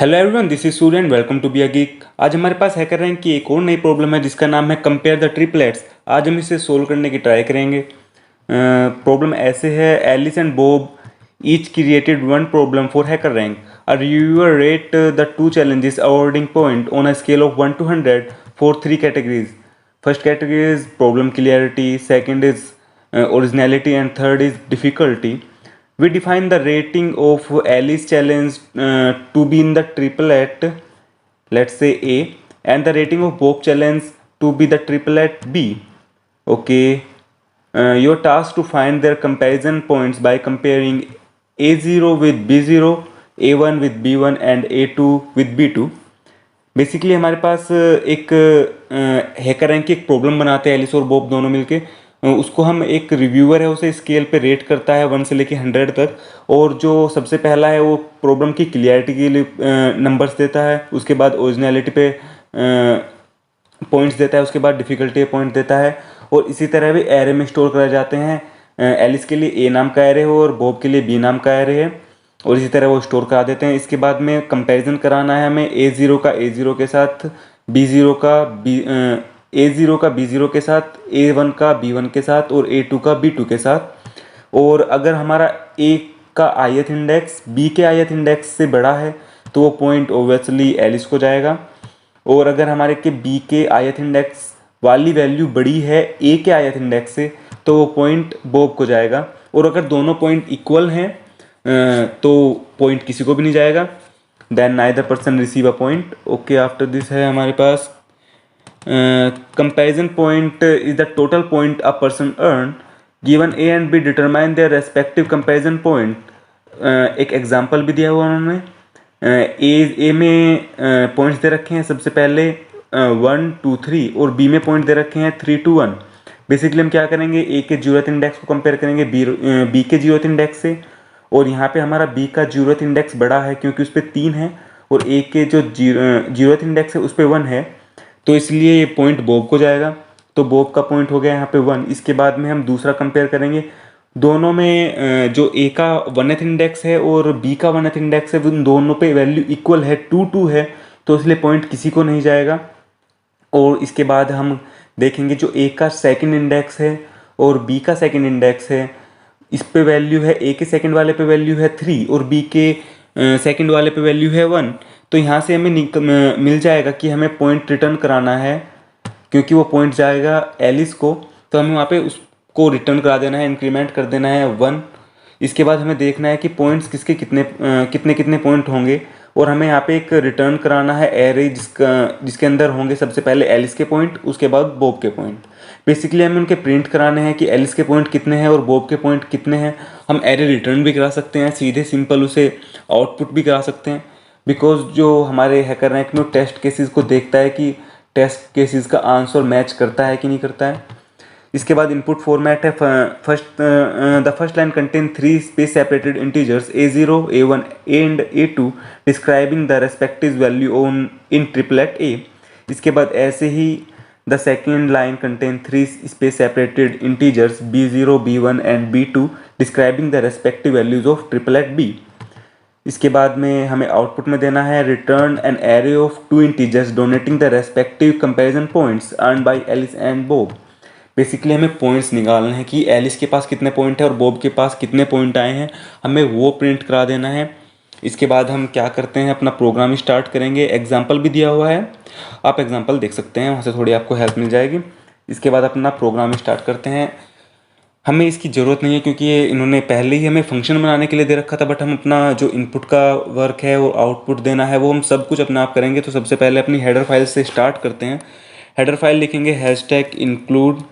Hello everyone, this is Surya and welcome to be a geek. आज हमारे पास hacker rank की एक और नई प्रॉब्लम है जिसका नाम है कंपेयर द ट्रिपलेट्स। आज हम इसे सोल्व करने की ट्राई करेंगे। प्रॉब्लम ऐसे है, Alice and Bob each created one problem for HackerRank. A reviewer rate the two challenges awarding point on a scale of 1 to 100 for three categories. First category is problem clarity, second is originality, and third is difficulty. We define the rating of Alice challenge to be in the triplet, let's say A, and the rating of Bob challenge to be the triplet B. Okay, your task to find their comparison points by comparing A0 with B0, A1 with B1 and A2 with B2. Basically हमारे पास एक hacker rank की एक problem बनाते हैं Alice और Bob दोनों मिलके। उसको हम, एक रिव्यूअर है उसे स्केल पे रेट करता है 1 से लेके 100 तक, और जो सबसे पहला है वो प्रॉब्लम की क्लियरिटी के लिए नंबर्स देता है, उसके बाद ओरिजिनलिटी पे पॉइंट्स देता है, उसके बाद डिफ़िकल्टी पॉइंट देता है, और इसी तरह भी एरे में स्टोर कराए जाते हैं। एलिस के लिए ए नाम का एरे हो और बॉब के लिए बी नाम का एरे है, और इसी तरह वो स्टोर करा देते हैं। इसके बाद में कंपैरिजन कराना है हमें A0 का A0 के साथ, B0 का A0 का B0 के साथ, A1 का B1 के साथ और A2 का B2 के साथ। और अगर हमारा A का ith इंडेक्स B के ith इंडेक्स से बड़ा है तो वो पॉइंट ओबियसली एलिस को जाएगा, और अगर हमारे के B के ith इंडेक्स वाली वैल्यू बड़ी है A के ith इंडेक्स से तो वो पॉइंट बॉब को जाएगा, और अगर दोनों पॉइंट इक्वल हैं तो पॉइंट किसी को भी नहीं जाएगा। Then neither person receive a point. Okay, after this है हमारे पास comparison point is the total point a person earn given A and B determine their respective comparison point. एक एग्जांपल भी दिया हुआ उन्होंने। ए में पॉइंट्स दे रखे हैं सबसे पहले 1 2 3, और बी में पॉइंट दे रखे हैं 3 2 1। बेसिकली हम क्या करेंगे, ए के जरूरत इंडेक्स को कंपेयर करेंगे बी के जरूरत इंडेक्स से, और यहाँ पे हमारा बी का जरूरत इंडेक्स बड़ा है क्योंकि उस पर 3 है, और ए के जो जरूरत इंडेक्स है उस पर 1 है, तो इसलिए ये पॉइंट बॉब को जाएगा। तो बॉब का पॉइंट हो गया यहाँ पे 1। इसके बाद में हम दूसरा कंपेयर करेंगे, दोनों में जो ए का 1th इंडेक्स है और बी का 1th इंडेक्स है, उन दोनों पे वैल्यू इक्वल है, 2 2 है, तो इसलिए पॉइंट किसी को नहीं जाएगा। और इसके बाद हम देखेंगे जो ए का सेकंड इंडेक्स है और बी का सेकंड इंडेक्स है, इस पे वैल्यू है, ए के सेकंड वाले पे वैल्यू है 3 और बी के सेकंड वाले पे वैल्यू है 1। तो यहाँ से हमें मिल जाएगा कि हमें पॉइंट रिटर्न कराना है, क्योंकि वो पॉइंट जाएगा एलिस को, तो हमें वहाँ पे उसको रिटर्न करा देना है, इंक्रीमेंट कर देना है 1। इसके बाद हमें देखना है कि पॉइंट्स किसके कितने कितने पॉइंट होंगे, और हमें यहाँ पे एक रिटर्न कराना है एरे जिसके अंदर होंगे सबसे पहले एलिस के पॉइंट, उसके बाद बॉब के पॉइंट। बेसिकली हमें उनके प्रिंट कराने हैं कि एलिस के पॉइंट कितने हैं और बॉब के पॉइंट कितने हैं। हम एरे रिटर्न भी करा सकते हैं, सीधे सिंपल उसे आउटपुट भी करा सकते हैं, बिकॉज जो हमारे हैकर रैंक में टेस्ट केसेस को देखता है कि टेस्ट केसेस का आंसर मैच करता है कि नहीं करता है। इसके बाद इनपुट फॉर्मेट है, the first line contain 3 space separated integers A0, A1 and A2 describing the respective value on in triplet A। इसके बाद ऐसे ही the second line contain 3 space separated integers B0, B1 and B2 describing the respective values of triplet B। इसके बाद में हमें output में देना है return an array of 2 integers denoting the respective comparison points earn by Alice and Bob. Basically हमें points निकालना है कि एलिस के पास कितने पॉइंट है और बॉब के पास कितने पॉइंट आए हैं, हमें वो प्रिंट करा देना है। इसके बाद हम क्या करते हैं, अपना प्रोग्राम स्टार्ट करेंगे। एग्जाम्पल भी दिया हुआ है, आप एग्जाम्पल देख सकते हैं, वहाँ से थोड़ी आपको हेल्प मिल जाएगी। इसके बाद अपना प्रोग्राम स्टार्ट करते हैं। हमें इसकी ज़रूरत नहीं है क्योंकि ये इन्होंने पहले ही हमें फंक्शन बनाने के लिए दे रखा था, बट हम अपना जो इनपुट का वर्क है और आउटपुट देना है वो हम सब कुछ अपने आप करेंगे। तो सबसे पहले अपनी हेडर फाइल से स्टार्ट करते हैं। हेडर फाइल लिखेंगे #include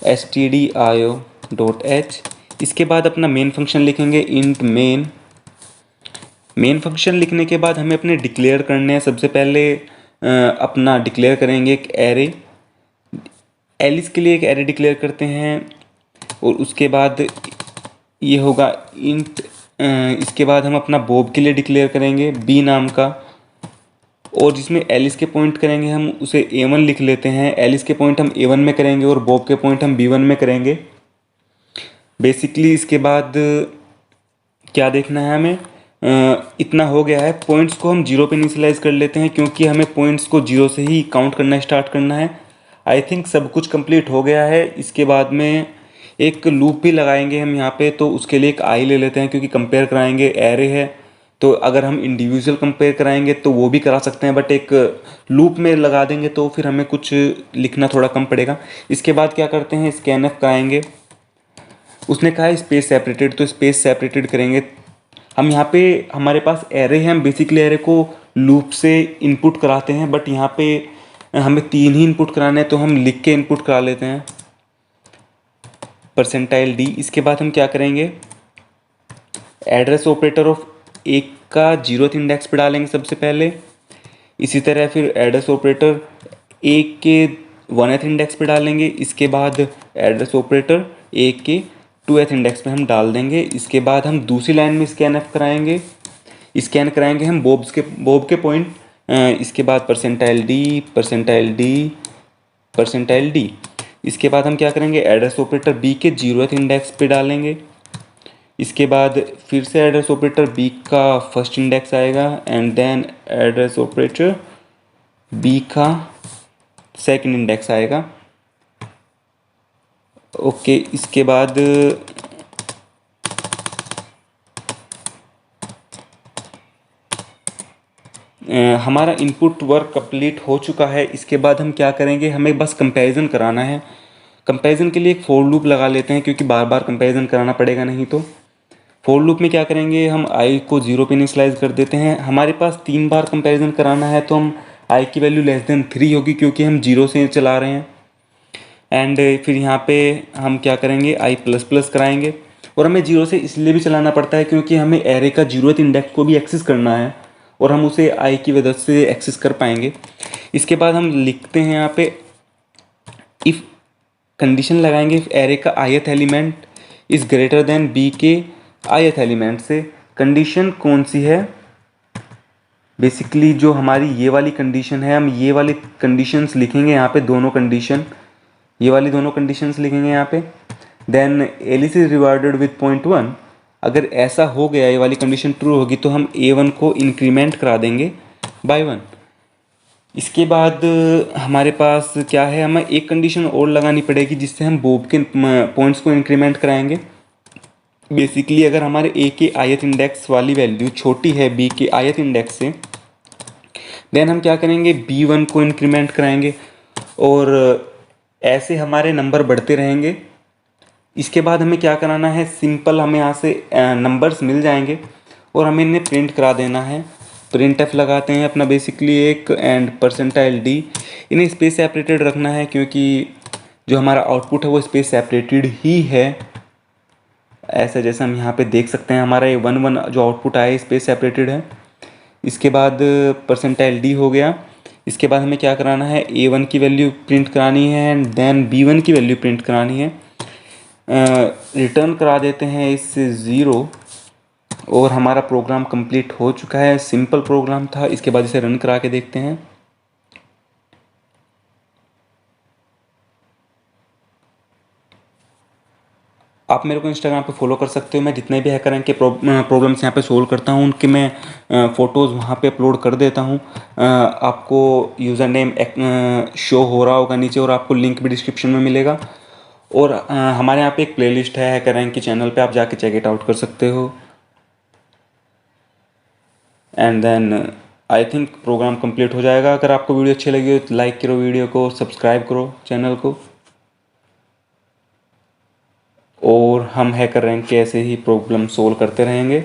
stdio.h। इसके बाद अपना मेन फंक्शन लिखेंगे int main। मेन फंक्शन लिखने के बाद हमें अपने डिक्लेयर करने हैं। सबसे पहले अपना डिक्लेयर करेंगे एक एरे, एलिस के लिए एक एरे डिक्लेयर करते हैं, और उसके बाद ये होगा इंट। इसके बाद हम अपना बॉब के लिए डिक्लेयर करेंगे बी नाम का, और जिसमें एलिस के पॉइंट करेंगे हम उसे A1 लिख लेते हैं। एलिस के पॉइंट हम A1 में करेंगे और बॉब के पॉइंट हम B1 में करेंगे। बेसिकली इसके बाद क्या देखना है हमें, इतना हो गया है। पॉइंट्स को हम जीरो पे इनिशियलाइज़ कर लेते हैं क्योंकि हमें पॉइंट्स को जीरो से ही काउंट करना स्टार्ट करना है। आई थिंक सब कुछ कंप्लीट हो गया है। इसके बाद में एक लूप भी लगाएंगे हम यहाँ पे, तो उसके लिए एक आई ले लेते हैं क्योंकि कंपेयर कराएंगे एरे है। तो अगर हम इंडिविजुअल कंपेयर कराएंगे तो वो भी करा सकते हैं, बट एक लूप में लगा देंगे तो फिर हमें कुछ लिखना थोड़ा कम पड़ेगा। इसके बाद क्या करते हैं, स्कैनफ कराएंगे। उसने कहा है स्पेस सेपरेटेड, तो स्पेस सेपरेटेड करेंगे हम। यहाँ पे हमारे पास एरे है, हम बेसिकली एरे को लूप से इनपुट कराते हैं, बट यहाँ पे हमें 3 ही इनपुट कराने हैं तो हम लिख के इनपुट करा लेते हैं %d। इसके बाद हम क्या करेंगे, एड्रेस ऑपरेटर ऑफ एक का 0th इंडेक्स पे डालेंगे सबसे पहले। इसी तरह फिर एड्रेस ऑपरेटर एक के 1th इंडेक्स पे डालेंगे। इसके बाद एड्रेस ऑपरेटर एक के 2th इंडेक्स पे हम डाल देंगे। इसके बाद हम दूसरी लाइन में स्कैनफ कराएंगे, स्कैन कराएंगे हम बॉब के पॉइंट। इसके बाद %d। इसके बाद हम क्या करेंगे, एड्रेस ऑपरेटर बी के 0th इंडेक्स पे डालेंगे। इसके बाद फिर से एड्रेस ऑपरेटर बी का 1st इंडेक्स आएगा and then address operator B का 2nd इंडेक्स आएगा। ओके, इसके बाद हमारा इनपुट वर्क कंप्लीट हो चुका है। इसके बाद हम क्या करेंगे, हमें बस कंपैरिजन कराना है। कंपैरिजन के लिए एक फॉर लूप लगा लेते हैं क्योंकि बार बार कंपैरिजन कराना पड़ेगा नहीं तो। फॉर लूप में क्या करेंगे, हम आई को 0 पे इनिशियलाइज कर देते हैं। हमारे पास 3 बार कंपैरिजन कराना है तो हम आई की वैल्यू <3 होगी क्योंकि हम 0 से चला रहे हैं। एंड फिर यहाँ पे हम क्या करेंगे, i++ कराएंगे। और हमें 0 से इसलिए भी चलाना पड़ता है क्योंकि हमें एरे का 0th इंडेक्स को भी एक्सेस करना है और हम उसे आई की वजह से एक्सेस कर पाएंगे। इसके बाद हम लिखते हैं यहाँ पे इफ़ कंडीशन लगाएंगे, इफ़ एरे का ith element is greater than B के ith एलिमेंट से। कंडीशन कौन सी है, बेसिकली जो हमारी ये वाली कंडीशन है, हम ये वाली कंडीशंस लिखेंगे यहाँ पे, दोनों कंडीशन, ये वाली दोनों कंडीशंस लिखेंगे यहाँ पे। Then Alice is rewarded with 0.1। अगर ऐसा हो गया, ये वाली कंडीशन ट्रू होगी तो हम a1 को इंक्रीमेंट करा देंगे बाय 1। इसके बाद हमारे पास क्या है, हमें एक कंडीशन और लगानी पड़ेगी जिससे हम बॉब के पॉइंट्स को इंक्रीमेंट कराएंगे। बेसिकली अगर हमारे a के ith इंडेक्स वाली वैल्यू छोटी है b के ith इंडेक्स से, देन हम क्या करेंगे, b1 को इंक्रीमेंट कराएंगे और ऐसे हमारे नंबर बढ़ते रहेंगे। इसके बाद हमें क्या कराना है, सिंपल हमें यहाँ से नंबर्स मिल जाएंगे और हमें इन्हें प्रिंट करा देना है। printf लगाते हैं अपना बेसिकली एक एंड %d। इन्हें स्पेस सेपरेटेड रखना है क्योंकि जो हमारा आउटपुट है वो स्पेस सेपरेटेड ही है। ऐसा जैसा हम यहाँ पे देख सकते हैं, हमारा ये 1 जो आउटपुट आया स्पेस सेपरेटेड है। इसके बाद %d हो गया। इसके बाद हमें क्या कराना है, a1 की वैल्यू प्रिंट करानी है एंड देन b1 की वैल्यू प्रिंट करानी है। रिटर्न करा देते हैं इससे 0 और हमारा प्रोग्राम कंप्लीट हो चुका है। सिंपल प्रोग्राम था। इसके बाद इसे रन करा के देखते हैं। आप मेरे को इंस्टाग्राम पे फॉलो कर सकते हो। मैं जितने भी हैकर के प्रॉब्लम्स यहाँ पे सोल्व करता हूँ उनके मैं फ़ोटोज़ वहाँ पे अपलोड कर देता हूँ। आपको यूज़र नेम शो हो रहा होगा नीचे और आपको लिंक भी डिस्क्रिप्शन में मिलेगा। और हमारे यहाँ पे एक प्लेलिस्ट है हैकर रैंक के चैनल पे, आप जाके चेक इट आउट कर सकते हो। And then I think program complete हो जाएगा। अगर आपको वीडियो अच्छी लगी हो तो लाइक करो, वीडियो को सब्सक्राइब करो चैनल को। और हम हैकर रैंक के ऐसे ही प्रॉब्लम सोल्व करते रहेंगे।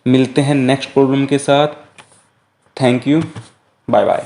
मिलते हैं नेक्स्ट प्रॉब्लम के साथ। Thank you, bye bye.